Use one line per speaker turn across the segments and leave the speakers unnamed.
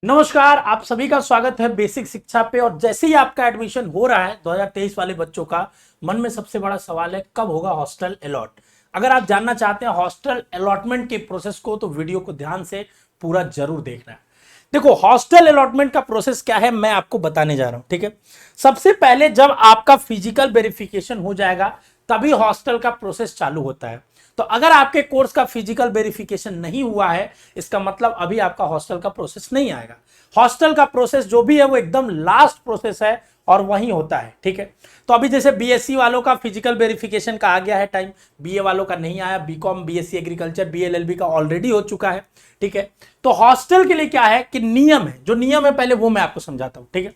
नमस्कार, आप सभी का स्वागत है बेसिक शिक्षा पे। और जैसे ही आपका एडमिशन हो रहा है 2023 वाले बच्चों का, मन में सबसे बड़ा सवाल है कब होगा हॉस्टल अलॉट। अगर आप जानना चाहते हैं हॉस्टल अलॉटमेंट के प्रोसेस को तो वीडियो को ध्यान से पूरा जरूर देखना है। देखो, हॉस्टल अलॉटमेंट का प्रोसेस क्या है मैं आपको बताने जा रहा हूं, ठीक है। सबसे पहले जब आपका फिजिकल वेरिफिकेशन हो जाएगा तभी हॉस्टल का प्रोसेस चालू होता है। तो अगर आपके कोर्स का फिजिकल वेरिफिकेशन नहीं हुआ है, इसका मतलब अभी आपका हॉस्टल का प्रोसेस नहीं आएगा। हॉस्टल का प्रोसेस जो भी है वो एकदम लास्ट प्रोसेस है और वही होता है, ठीक है। तो अभी जैसे बीएससी वालों का फिजिकल वेरिफिकेशन का आ गया है टाइम, बीए वालों का नहीं आया, बीकॉम, बीएससी एग्रीकल्चर, बीएलएलबी का ऑलरेडी हो चुका है, ठीक है। तो हॉस्टल के लिए क्या है कि नियम है, जो नियम है पहले वो मैं आपको समझाता हूं, ठीक है।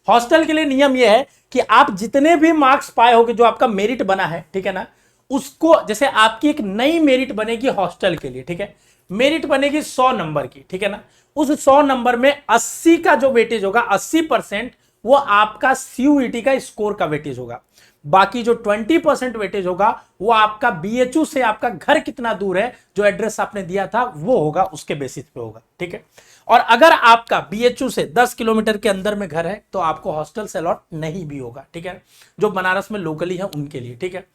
हॉस्टल के लिए नियम यह है कि आप जितने भी मार्क्स पाए होगे, जो आपका मेरिट बना है, ठीक है ना, उसको जैसे आपकी एक नई मेरिट बनेगी हॉस्टल के लिए, ठीक है। मेरिट बनेगी 100 नंबर की, ठीक है ना। उस 100 नंबर में 80 का जो वेटेज होगा, 80% वो आपका सीयूईटी का स्कोर का वेटेज होगा। बाकी जो 20% वेटेज होगा वो आपका बीएचयू से आपका घर कितना दूर है, जो एड्रेस आपने दिया था वो होगा, उसके बेसिस पे होगा, ठीक है। और अगर आपका बीएचयू से 10 किलोमीटर के अंदर में घर है तो आपको हॉस्टल से अलॉट नहीं भी होगा, ठीक है। जो बनारस में लोकली है उनके लिए, ठीक है।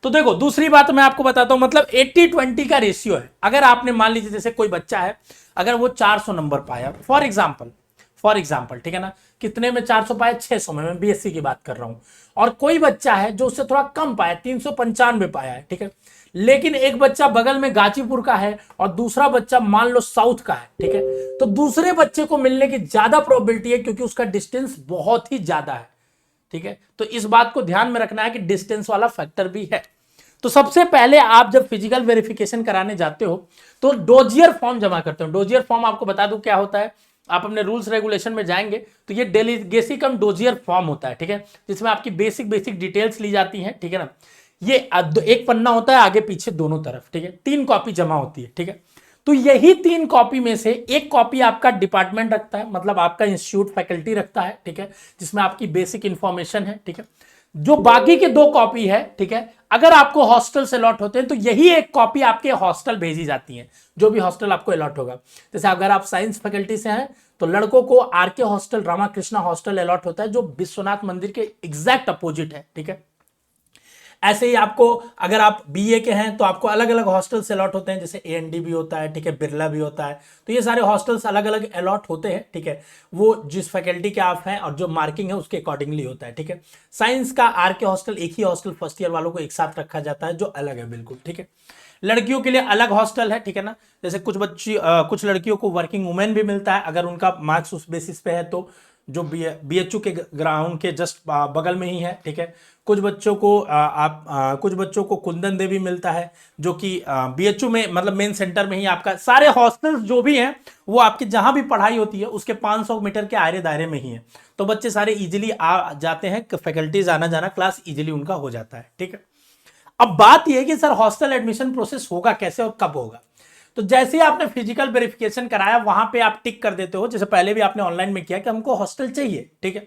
तो देखो, दूसरी बात मैं आपको बताता हूं, मतलब 80-20 का रेशियो है। अगर आपने मान लीजिए जैसे कोई बच्चा है, अगर वो 400 नंबर पाया फॉर एग्जाम्पल, ठीक है ना, कितने में 400 पाया, 600 में, मैं बीएससी की बात कर रहा हूं। और कोई बच्चा है जो उससे थोड़ा कम पाया, 395 पाया है, ठीक है। लेकिन एक बच्चा बगल में गाजीपुर का है और दूसरा बच्चा मान लो साउथ का है, ठीक है। तो दूसरे बच्चे को मिलने की ज्यादा प्रोबेबिलिटी है क्योंकि उसका डिस्टेंस बहुत ही ज्यादा है, ठीक है। तो इस बात को ध्यान में रखना है कि डिस्टेंस वाला फैक्टर भी है। तो सबसे पहले आप जब फिजिकल वेरिफिकेशन कराने जाते हो तो डोजियर फॉर्म जमा करते हो। डोजियर फॉर्म आपको बता दूं क्या होता है, आप अपने रूल्स रेगुलेशन में जाएंगे तो ये डेलीगेसी कम डोजियर फॉर्म होता है, ठीक है, जिसमें आपकी बेसिक डिटेल्स ली जाती हैं, ठीक है ना। ये एक पन्ना होता है आगे पीछे दोनों तरफ, ठीक है, 3 कॉपी जमा होती है, ठीक है। तो यही 3 कॉपी में से एक कॉपी आपका डिपार्टमेंट रखता है, मतलब आपका इंस्टीट्यूट फैकल्टी रखता है, ठीक है, जिसमें आपकी बेसिक इंफॉर्मेशन है, ठीक है। जो बाकी के 2 कॉपी है, ठीक है, अगर आपको हॉस्टल से अलॉट होते हैं तो यही एक कॉपी आपके हॉस्टल भेजी जाती है, जो भी हॉस्टल आपको अलॉट होगा। जैसे अगर आप साइंस फैकल्टी से हैं तो लड़कों को RK hostel, Ramakrishna hostel allot होता है, जो विश्वनाथ मंदिर के एग्जैक्ट अपोजिट है, ठीक है। ऐसे ही आपको, अगर आप बीए के हैं तो आपको अलग अलग हॉस्टल से अलॉट होते हैं, जैसे एएनडी भी होता है, ठीक है, बिरला भी होता है। तो ये सारे हॉस्टल्स अलग अलग अलॉट होते हैं, ठीक है। वो जिस फैकल्टी के आप हैं और जो मार्किंग है उसके अकॉर्डिंगली होता है, ठीक है। साइंस का आरके हॉस्टल, एक ही हॉस्टल फर्स्ट ईयर वालों को एक साथ रखा जाता है, जो अलग है बिल्कुल, ठीक है। लड़कियों के लिए अलग हॉस्टल है, ठीक है ना। जैसे कुछ लड़कियों को वर्किंग वुमेन भी मिलता है अगर उनका मार्क्स उस बेसिस पे है, तो जो बीएचयू के ग्राउंड के जस्ट बगल में ही है, ठीक है। कुछ बच्चों को कुंदन देवी मिलता है, जो कि बीएचयू में, मतलब मेन सेंटर में ही आपका, सारे हॉस्टल्स जो भी हैं वो आपकी जहां भी पढ़ाई होती है उसके 500 मीटर के आरे दायरे में ही है। तो बच्चे सारे इजीली आ जाते हैं, फैकल्टीज आना जाना, क्लास इजीली उनका हो जाता है, ठीक है। अब बात यह है कि सर हॉस्टल एडमिशन प्रोसेस होगा कैसे और कब होगा। तो जैसे ही आपने फिजिकल वेरिफिकेशन कराया वहां पे आप टिक कर देते हो, जैसे पहले भी आपने ऑनलाइन में किया कि हमको हॉस्टल चाहिए, ठीक है।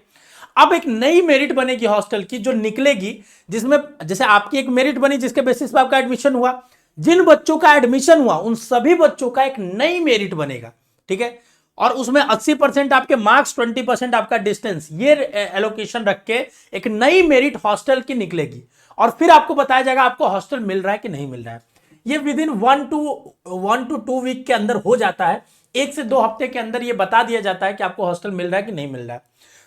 अब एक नई मेरिट बनेगी हॉस्टल की जो निकलेगी, जिसमें जैसे आपकी एक मेरिट बनी जिसके बेसिस पे आपका एडमिशन हुआ, जिन बच्चों का एडमिशन हुआ उन सभी बच्चों का एक नई मेरिट बनेगा, ठीक है। और उसमें 80% आपके मार्क्स, 20% आपका डिस्टेंस, ये एलोकेशन रख के एक नई मेरिट हॉस्टल की निकलेगी। और फिर आपको बताया जाएगा आपको हॉस्टल मिल रहा है कि नहीं मिल रहा है। ये विद इन 1 to 2 वीक के अंदर हो जाता है। 1 से 2 हफ्ते के अंदर ये बता दिया जाता है कि आपको हॉस्टल मिल रहा है कि नहीं मिल रहा है।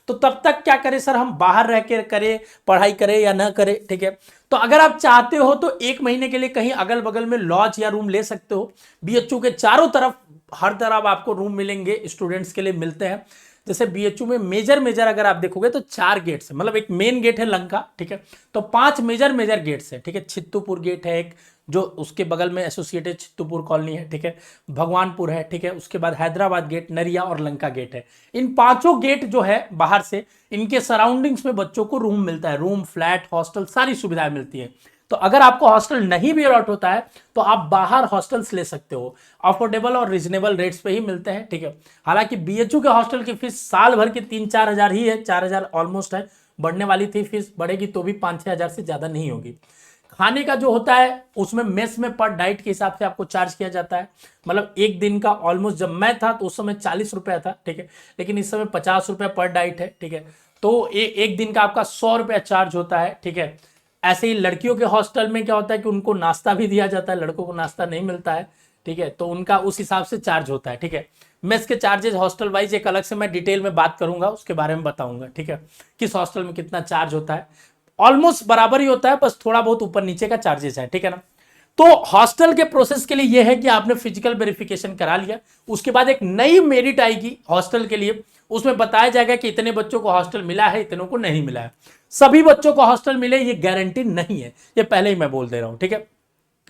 तो तब तक क्या करें सर, हम बाहर रह के करें, पढ़ाई करें या ना करें, ठीक है। तो अगर आप चाहते हो तो 1 महीने के लिए कहीं अगल बगल में लॉज या रूम ले सकते हो। बीएचयू के चारों तरफ हर तरफ आपको रूम मिलेंगे, स्टूडेंट्स के लिए मिलते हैं। जैसे बीएचयू में मेजर अगर आप देखोगे तो 4 गेट्स है, मतलब एक मेन गेट है लंका, ठीक है। तो 5 मेजर गेट्स है, ठीक है। छित्तुपुर गेट है एक, जो उसके बगल में एसोसिएटेड छित्तुपुर कॉलोनी है, ठीक है। भगवानपुर है, ठीक है। उसके बाद हैदराबाद गेट, नरिया और लंका गेट है। इन 5 गेट जो है बाहर से, इनके सराउंडिंग्स में बच्चों को रूम मिलता है, रूम, फ्लैट, हॉस्टल, सारी सुविधाएं मिलती है। तो अगर आपको हॉस्टल नहीं भी अलॉट होता है तो आप बाहर हॉस्टल्स ले सकते हो, अफोर्डेबल और रीजनेबल रेट्स पे ही मिलते हैं, ठीक है। हालांकि बीएचयू के हॉस्टल की फीस साल भर की 3-4 हजार ही है, 4 हजार ऑलमोस्ट है। बढ़ने वाली थी फीस, बढ़ेगी तो भी 5-6 हजार से ज्यादा नहीं होगी। खाने का जो होता है उसमें मेस में पर डाइट के हिसाब से आपको चार्ज किया जाता है। मतलब एक दिन का ऑलमोस्ट, जब मैं था तो उस समय 40 रुपया था, ठीक है, लेकिन इस समय 50 रुपया पर डाइट है, ठीक है। तो एक दिन का आपका 100 रुपया चार्ज होता है, ठीक है। ऐसे ही लड़कियों के हॉस्टल में क्या होता है कि उनको नाश्ता भी दिया जाता है, लड़कों को नाश्ता नहीं मिलता है, ठीक है, तो उनका उस हिसाब से चार्ज होता है, ठीक है। मेस के चार्जेस हॉस्टल वाइज एक अलग से मैं डिटेल में बात करूंगा, उसके बारे में बताऊंगा, ठीक है, किस हॉस्टल में कितना चार्ज होता है। ऑलमोस्ट बराबर ही होता है, बस थोड़ा बहुत ऊपर नीचे का चार्जेस है, ठीक है ना। तो हॉस्टल के प्रोसेस के लिए यह है कि आपने फिजिकल वेरिफिकेशन करा लिया, उसके बाद एक नई मेरिट आएगी हॉस्टल के लिए, उसमें बताया जाएगा कि इतने बच्चों को हॉस्टल मिला है, इतनों को नहीं मिला है। सभी बच्चों को हॉस्टल मिले ये गारंटी नहीं है, ये पहले ही मैं बोल दे रहा हूं, ठीक है।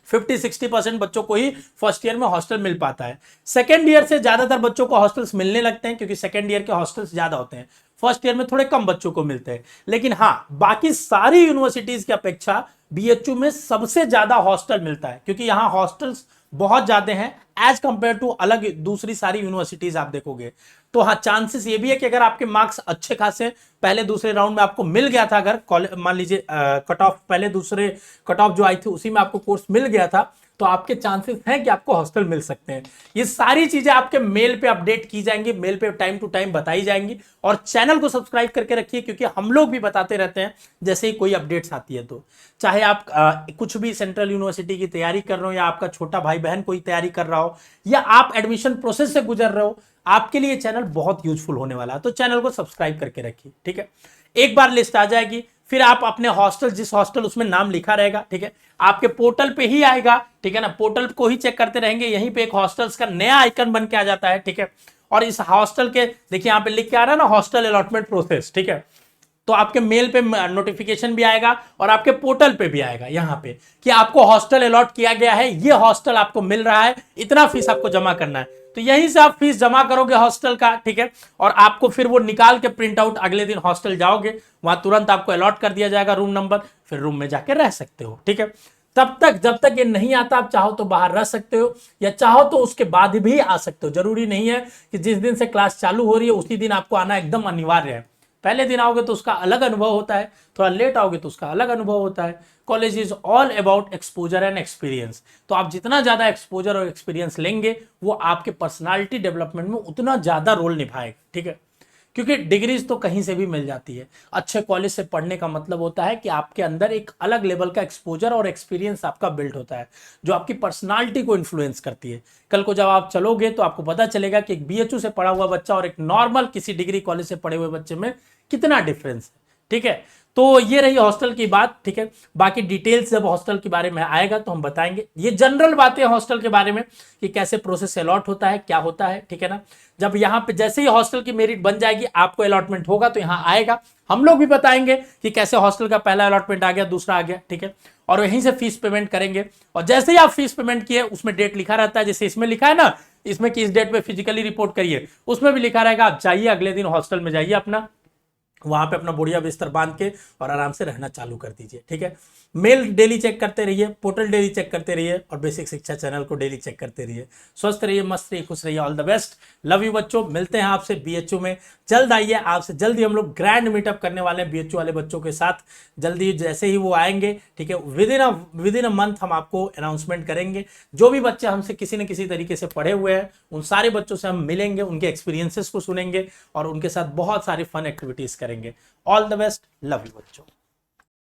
50-60% बच्चों को ही फर्स्ट ईयर में हॉस्टल मिल पाता है। सेकेंड ईयर से ज्यादातर बच्चों को हॉस्टल्स मिलने लगते हैं, क्योंकि सेकेंड ईयर के हॉस्टल्स ज्यादा होते हैं, फर्स्ट ईयर में थोड़े कम बच्चों को मिलते हैं। लेकिन हाँ, बाकी सारी यूनिवर्सिटीज की अपेक्षा बीएचयू में सबसे ज्यादा हॉस्टल मिलता है, क्योंकि यहाँ हॉस्टल्स बहुत ज्यादा हैं एज कंपेयर टू अलग दूसरी सारी यूनिवर्सिटीज आप देखोगे। तो हाँ, चांसेस ये भी है कि अगर आपके मार्क्स अच्छे खासे पहले दूसरे राउंड में आपको मिल गया था, अगर कॉलेज मान लीजिए कट ऑफ पहले दूसरे कट ऑफ जो आई थी उसी में आपको कोर्स मिल गया था, तो आपके चांसेस हैं कि आपको हॉस्टल मिल सकते हैं। ये सारी चीजें आपके मेल पे अपडेट की जाएंगी, मेल पे टाइम टू टाइम बताई जाएंगी। और चैनल को सब्सक्राइब करके रखिए, क्योंकि हम लोग भी बताते रहते हैं जैसे ही कोई अपडेट्स आती है। तो चाहे आप कुछ भी सेंट्रल यूनिवर्सिटी की तैयारी कर रहे हो, या आपका छोटा भाई बहन कोई तैयारी कर रहा हो, या आप एडमिशन प्रोसेस से गुजर रहे हो, आपके लिए चैनल बहुत यूजफुल होने वाला है। तो चैनल को सब्सक्राइब करके रखिए, ठीक है। एक बार लिस्ट आ जाएगी, फिर आप अपने हॉस्टल, जिस हॉस्टल उसमें नाम लिखा रहेगा, ठीक है, आपके पोर्टल पे ही आएगा, ठीक है ना, पोर्टल को ही चेक करते रहेंगे, यहीं पे एक हॉस्टल्स का नया आइकन बन के आ जाता है, ठीक है। और इस हॉस्टल के देखिए यहाँ पे लिख के आ रहा है ना, हॉस्टल अलॉटमेंट प्रोसेस, ठीक है। तो आपके मेल पे नोटिफिकेशन भी आएगा और आपके पोर्टल पे भी आएगा यहाँ पे कि आपको हॉस्टल अलॉट किया गया है, ये हॉस्टल आपको मिल रहा है, इतना फीस आपको जमा करना है। तो यहीं से आप फीस जमा करोगे हॉस्टल का, ठीक है, और आपको फिर वो निकाल के प्रिंट आउट अगले दिन हॉस्टल जाओगे, वहां तुरंत आपको अलॉट कर दिया जाएगा रूम नंबर, फिर रूम में जाके रह सकते हो, ठीक है। तब तक जब तक ये नहीं आता, आप चाहो तो बाहर रह सकते हो, या चाहो तो उसके बाद भी आ सकते हो। जरूरी नहीं है कि जिस दिन से क्लास चालू हो रही है उसी दिन आपको आना एकदम अनिवार्य है। पहले दिन आओगे तो उसका अलग अनुभव होता है, थोड़ा लेट आओगे तो उसका अलग अनुभव होता है। College is all about exposure and experience. तो आप जितना ज्यादा एक्सपोजर और एक्सपीरियंस लेंगे, वो आपके पर्सनालिटी डेवलपमेंट में उतना ज्यादा रोल निभाएगा, ठीक है। क्योंकि डिग्रीज तो कहीं से भी मिल जाती है। अच्छे कॉलेज से पढ़ने का मतलब होता है कि आपके अंदर एक अलग लेवल का एक्सपोजर और एक्सपीरियंस आपका बिल्ड होता है, जो आपकी पर्सनालिटी को इन्फ्लुएंस करती है। कल को जब आप चलोगे तो आपको पता चलेगा कि एक बीएचयू से पढ़ा हुआ बच्चा और एक नॉर्मल किसी डिग्री कॉलेज से पढ़े हुए बच्चे में कितना डिफरेंस है, ठीक है। तो ये रही हॉस्टल की बात, ठीक है। बाकी डिटेल्स जब हॉस्टल के बारे में आएगा तो हम बताएंगे। ये जनरल बातें हॉस्टल के बारे में कि कैसे प्रोसेस अलॉट होता है, क्या होता है, ठीक है ना। जब यहाँ पे जैसे ही हॉस्टल की मेरिट बन जाएगी, आपको अलॉटमेंट होगा तो यहाँ आएगा, हम लोग भी बताएंगे कि कैसे हॉस्टल का पहला अलॉटमेंट आ गया, दूसरा आ गया, ठीक है। और वहीं से फीस पेमेंट करेंगे, और जैसे ही आप फीस पेमेंट किए उसमें डेट लिखा रहता है, जैसे इसमें लिखा है ना, इसमें किस डेट पे फिजिकली रिपोर्ट करिए, उसमें भी लिखा रहेगा। आप जाइए, अगले दिन हॉस्टल में जाइए, अपना वहां पे अपना बढ़िया बिस्तर बांध के और आराम से रहना चालू कर दीजिए, ठीक है। मेल डेली चेक करते रहिए, पोर्टल डेली चेक करते रहिए, और बेसिक शिक्षा चैनल को डेली चेक करते रहिए। स्वस्थ रहिए, मस्त रहिए, खुश रहिए। All the best, love you बच्चों। मिलते हैं आपसे बीएचयू में, जल्द आइए, आपसे जल्दी हम लोग ग्रैंड मीटअप करने वाले हैं बीएचयू वाले बच्चों के साथ। जल्दी जैसे ही वो आएंगे, ठीक है, विद इन अ मंथ हम आपको अनाउंसमेंट करेंगे। जो भी बच्चे हमसे किसी न किसी तरीके से पढ़े हुए हैं, उन सारे बच्चों से हम मिलेंगे, उनके एक्सपीरियंसेस को सुनेंगे और उनके साथ बहुत सारी फन एक्टिविटीज करेंगे। All the best, love you बच्चों।